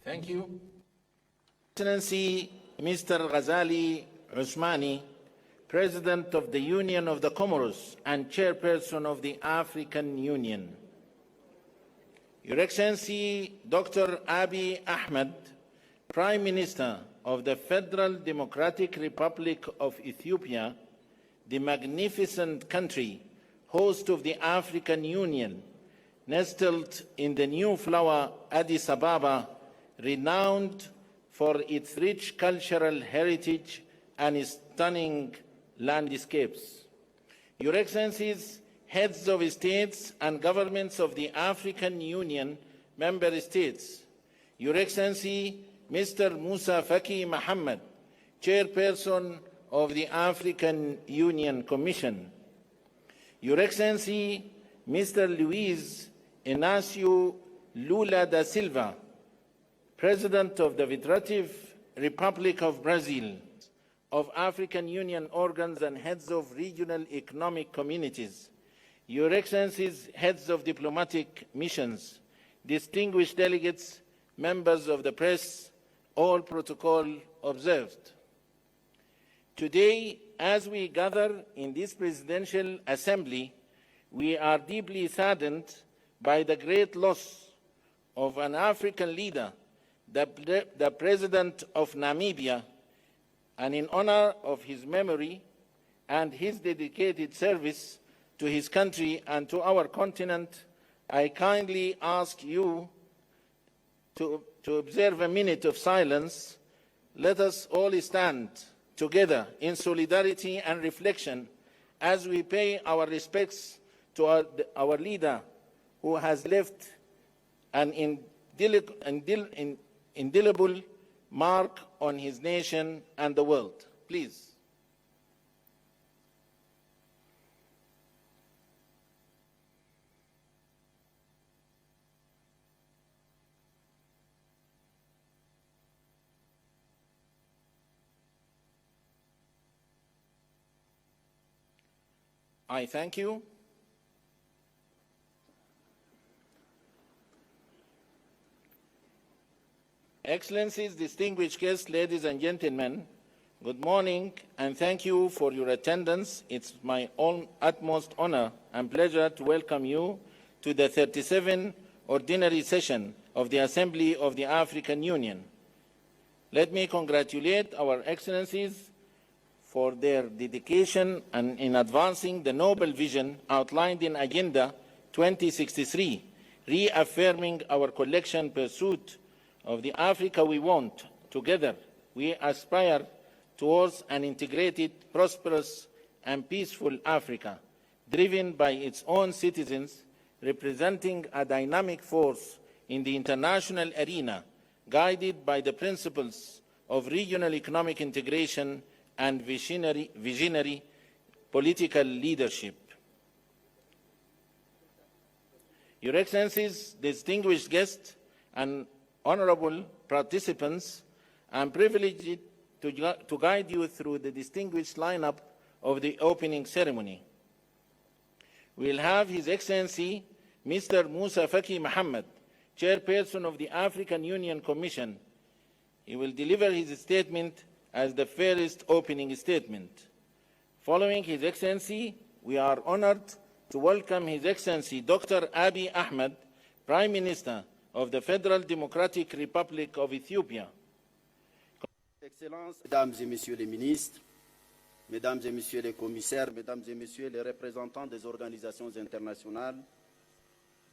Thank you. Excellency Mr. Ghazali Usmani, President of the Union of the Comoros and Chairperson of the African Union. Your Excellency Dr. Abiy Ahmed, Prime Minister of the Federal Democratic Republic of Ethiopia, the magnificent country, host of the African Union, nestled in the new flower Addis Ababa, renowned for its rich cultural heritage and stunning landscapes. Your Excellencies, heads of states and governments of the African Union member states, Your Excellency Mr. Musa Faki Mohammed, Chairperson of the African Union Commission, Your Excellency Mr. Luiz Inácio Lula da Silva, President of the Federative Republic of Brazil, of African Union organs and heads of regional economic communities, Your Excellencies, heads of diplomatic missions, distinguished delegates, members of the press, all protocol observed. Today, as we gather in this presidential assembly, we are deeply saddened by the great loss of an African leader, the President of Namibia, and in honor of his memory and his dedicated service to his country and to our continent, I kindly ask you to observe a minute of silence. Let us all stand together in solidarity and reflection as we pay our respects to our leader, who has left an indelible mark on his nation and the world. Please. I thank you. Excellencies, distinguished guests, ladies and gentlemen, good morning and thank you for your attendance. It's my utmost honor and pleasure to welcome you to the 37th Ordinary Session of the Assembly of the African Union. Let me congratulate our Excellencies for their dedication and in advancing the noble vision outlined in Agenda 2063, reaffirming our collective pursuit of the Africa we want. Together, we aspire towards an integrated, prosperous, and peaceful Africa, driven by its own citizens, representing a dynamic force in the international arena, guided by the principles of regional economic integration and visionary political leadership. Your Excellencies, distinguished guests, and honorable participants, I am privileged to guide you through the distinguished lineup of the opening ceremony. We will have His Excellency Mr. Musa Faki Mohammed, Chairperson of the African Union Commission. He will deliver his statement as the first opening statement. Following His Excellency, we are honored to welcome His Excellency Dr. Abiy Ahmed, Prime Minister of the Federal Democratic Republic of Ethiopia. Excellences, Mesdames et Messieurs les ministres, Mesdames et Messieurs les commissaires, Mesdames et Messieurs les représentants des organisations internationales,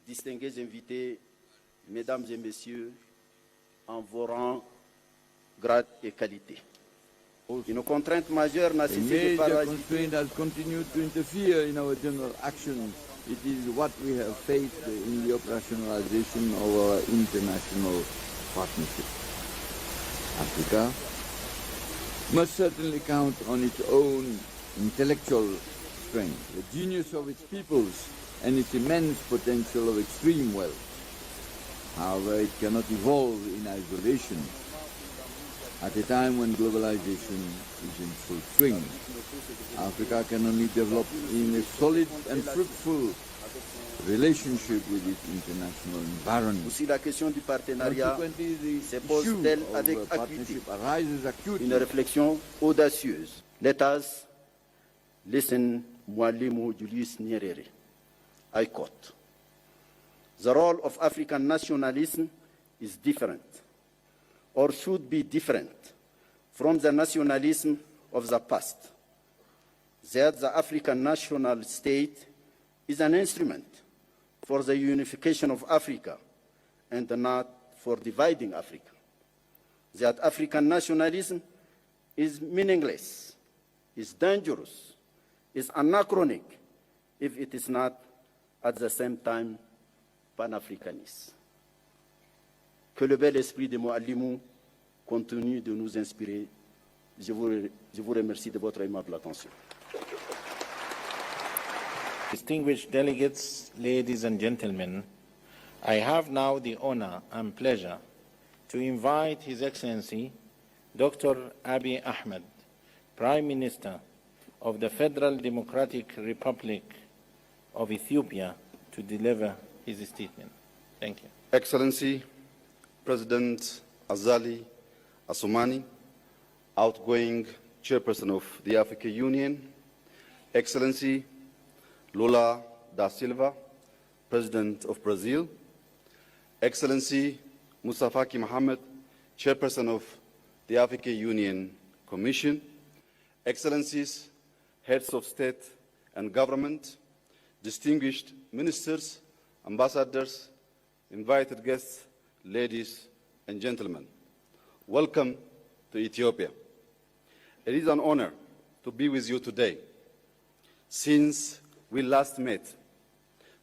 distingués invités, Mesdames et Messieurs, en vos rangs, grades et qualités. Une contrainte majeure n'a cessé de paralyser. A major constraint has continued to interfere in our general actions. It is what we have faced in the operationalization of our international partnership. Africa must certainly count on its own intellectual strength, the genius of its peoples, and its immense potential of extreme wealth. However, it cannot evolve in isolation at a time when globalization is in full swing. Africa can only develop in a solid and fruitful relationship with its international environment. Aussi, la question du partenariat Consequently, se the pose issue d'elle of avec acuité. partnership arises acutely. Une réflexion audacieuse. Let us listen Mwalimu Julius Nyerere. I quote, "The role of African nationalism is different, or should be different, from the nationalism of the past. That the African national state is an instrument for the unification of Africa and not for dividing Africa. That African nationalism is meaningless, is dangerous, is anachronic if it is not at the same time panafricaniste." Que le bel esprit de Moualimou continue de nous inspirer. Je vous remercie de votre aimable attention. Distinguished delegates, ladies and gentlemen, I have now the honor and pleasure to invite His Excellency Dr. Abiy Ahmed, Prime Minister of the Federal Democratic Republic of Ethiopia, to deliver his statement. Thank you. Excellency President Azali Assoumani, outgoing Chairperson of the African Union, Excellency Lula da Silva, President of Brazil, Excellency Moussa Faki Mohamed, Chairperson of the African Union Commission, Excellencies, Heads of State and Government, distinguished ministers, ambassadors, invited guests, ladies and gentlemen, welcome to Ethiopia. It is an honor to be with you today. Since we last met,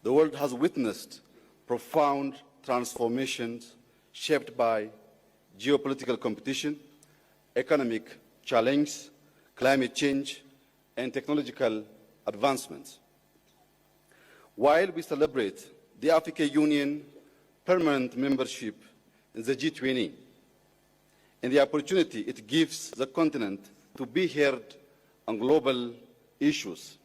the world has witnessed profound transformations shaped by geopolitical competition, economic challenge, climate change, and technological advancements. While we celebrate the African Union permanent membership in the G20 and the opportunity it gives the continent to be heard on global issues,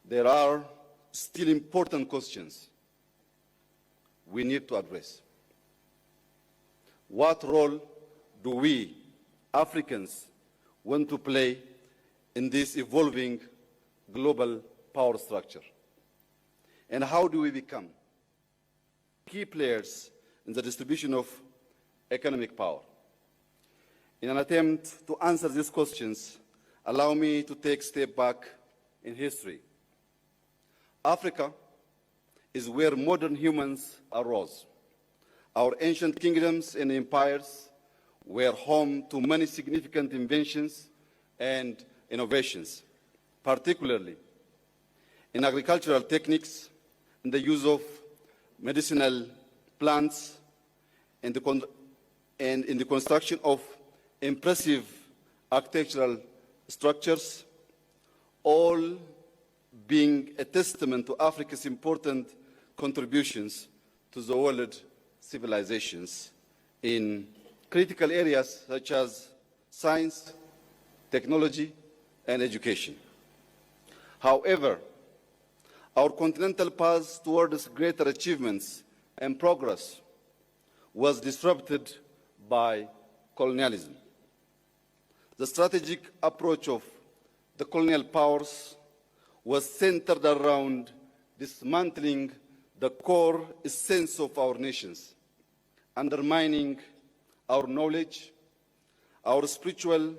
there are still important questions we need to address. What role do we, Africans, want to play in this evolving global power structure? And how do we become key players in the distribution of economic power? In an attempt to answer these questions, allow me to take a step back in history. Africa is where modern humans arose. Our ancient kingdoms and empires were home to many significant inventions and innovations, particularly in agricultural techniques, in the use of medicinal plants, and in the construction of impressive architectural structures, all being a testament to Africa's important contributions to the world civilizations in critical areas such as science, technology, and education. However, our continental path towards greater achievements and progress was disrupted by colonialism. The strategic approach of the colonial powers was centered around dismantling the core essence of our nations, undermining our knowledge, our spiritual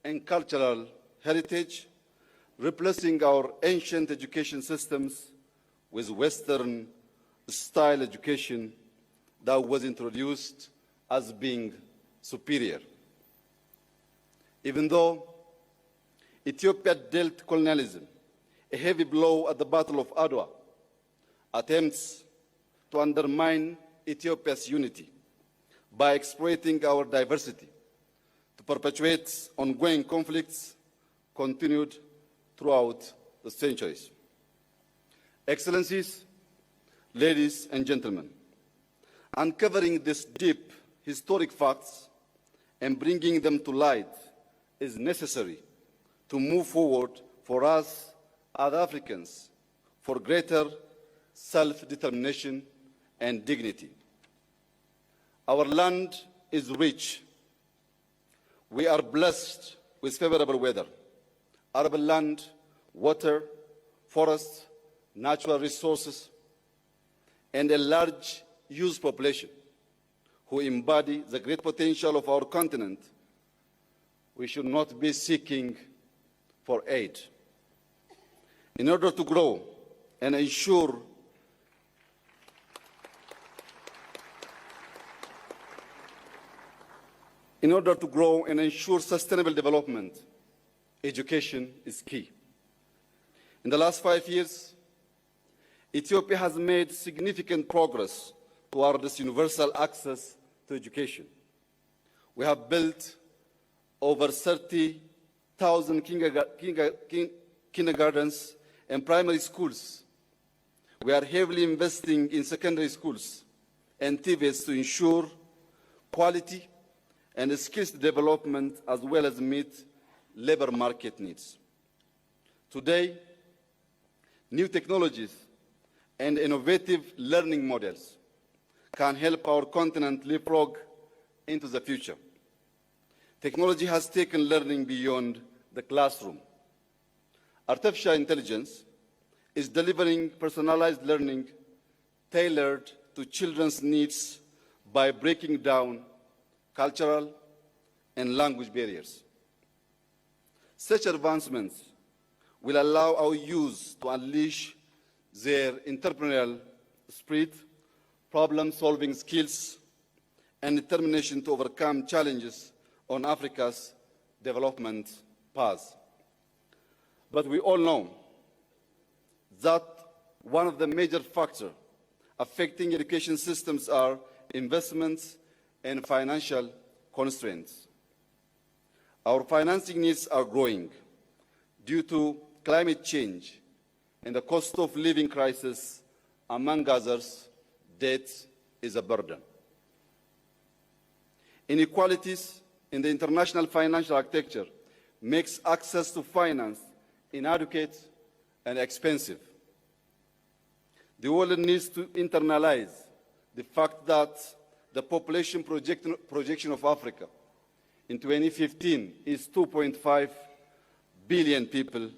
and cultural heritage, replacing our ancient education systems with Western-style education that was introduced as being superior. Even though Ethiopia dealt colonialism a heavy blow at the Battle of Adwa, attempts to undermine Ethiopia's unity by exploiting our diversity to perpetuate ongoing conflicts continued throughout the centuries. Excellencies, ladies and gentlemen, uncovering these deep historic facts and bringing them to light is necessary to move forward for us as Africans for greater self-determination, and dignity. Our land is rich. We are blessed with favorable weather, arable land, water, forests, natural resources, and a large youth population who embody the great potential of our continent. We should not be seeking for aid. In order to grow and ensure sustainable development, education is key. In the last 5 years, Ethiopia has made significant progress towards universal access to education. We have built over 30,000 kindergartens and primary schools. We are heavily investing in secondary schools and TVETs to ensure quality and skills development as well as meet labor market needs. Today, new technologies and innovative learning models can help our continent leapfrog into the future. Technology has taken learning beyond the classroom. Artificial intelligence is delivering personalized learning tailored to children's needs by breaking down cultural and language barriers. Such advancements will allow our youth to unleash their entrepreneurial spirit, problem-solving skills, and determination to overcome challenges on Africa's development path. But we all know that one of the major factors affecting education systems are investments and financial constraints. Our financing needs are growing due to climate change and the cost of living crisis. Among others, debt is a burden. Inequalities in the international financial architecture makes access to finance inadequate and expensive. The world needs to internalize the fact that the population projection of Africa in 2015 is 2.5 billion people,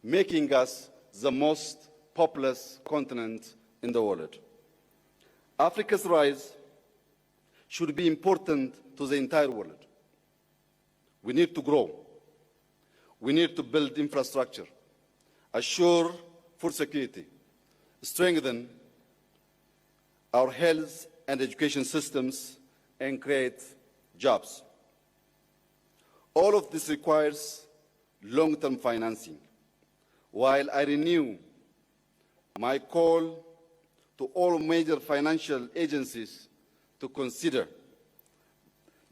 making us the most populous continent in the world. Africa's rise should be important to the entire world. We need to grow. We need to build infrastructure, assure food security, strengthen our health and education systems, and create jobs. All of this requires long-term financing. While I renew my call to all major financial agencies to consider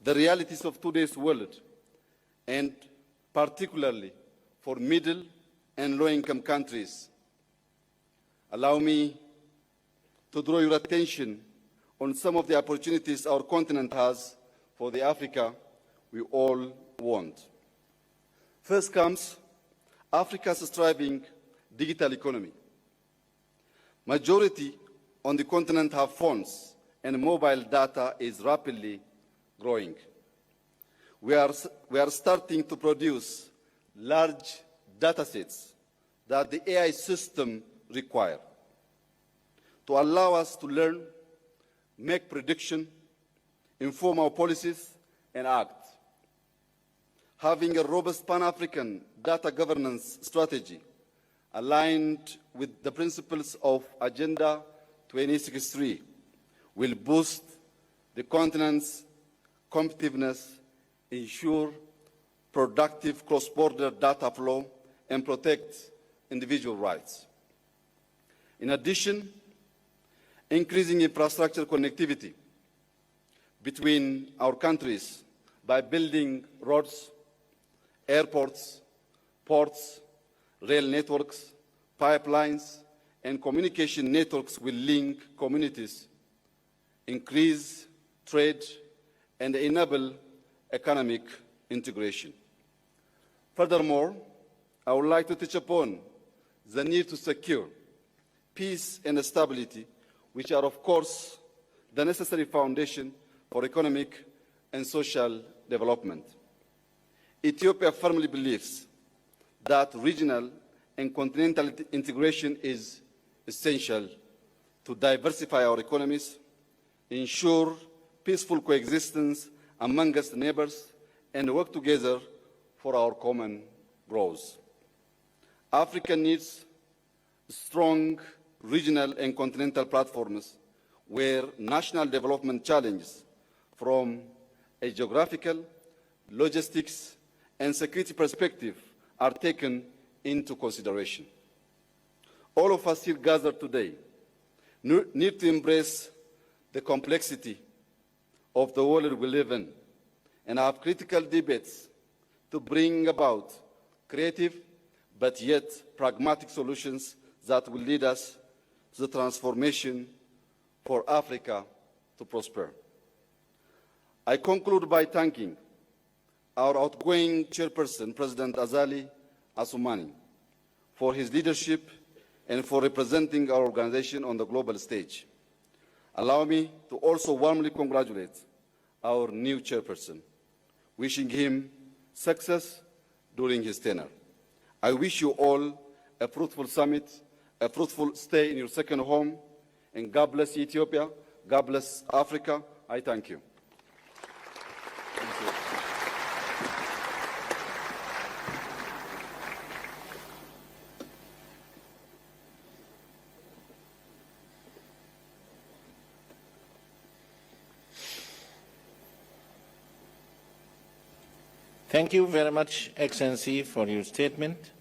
the realities of today's world, and particularly for middle and low-income countries, allow me to draw your attention on some of the opportunities our continent has for the Africa we all want. First comes Africa's thriving digital economy. Majority on the continent have phones, and mobile data is rapidly growing. We are starting to produce large data sets that the AI system require to allow us to learn, make prediction, inform our policies, and act. Having a robust Pan-African data governance strategy aligned with the principles of Agenda 2063 will boost the continent's competitiveness, ensure productive cross-border data flow, and protect individual rights. In addition, increasing infrastructure connectivity between our countries by building roads, airports, ports, rail networks, pipelines, and communication networks will link communities, increase trade, and enable economic integration. Furthermore, I would like to touch upon the need to secure peace and stability, which are, of course, the necessary foundation for economic and social development. Ethiopia firmly believes that regional and continental integration is essential to diversify our economies, ensure peaceful coexistence amongst neighbors, and work together for our common growth. Africa needs strong regional and continental platforms where national development challenges from a geographical, logistics, and security perspective are taken into consideration. All of us here gathered today need to embrace the complexity of the world we live in and have critical debates to bring about creative but yet pragmatic solutions that will lead us to the transformation for Africa to prosper. I conclude by thanking our outgoing chairperson, President Azali Assoumani, for his leadership and for representing our organization on the global stage. Allow me to also warmly congratulate our new chairperson, wishing him success during his tenure. I wish you all a fruitful summit, a fruitful stay in your second home, and God bless Ethiopia, God bless Africa. I thank you. Thank you very much, Excellency, for your statement.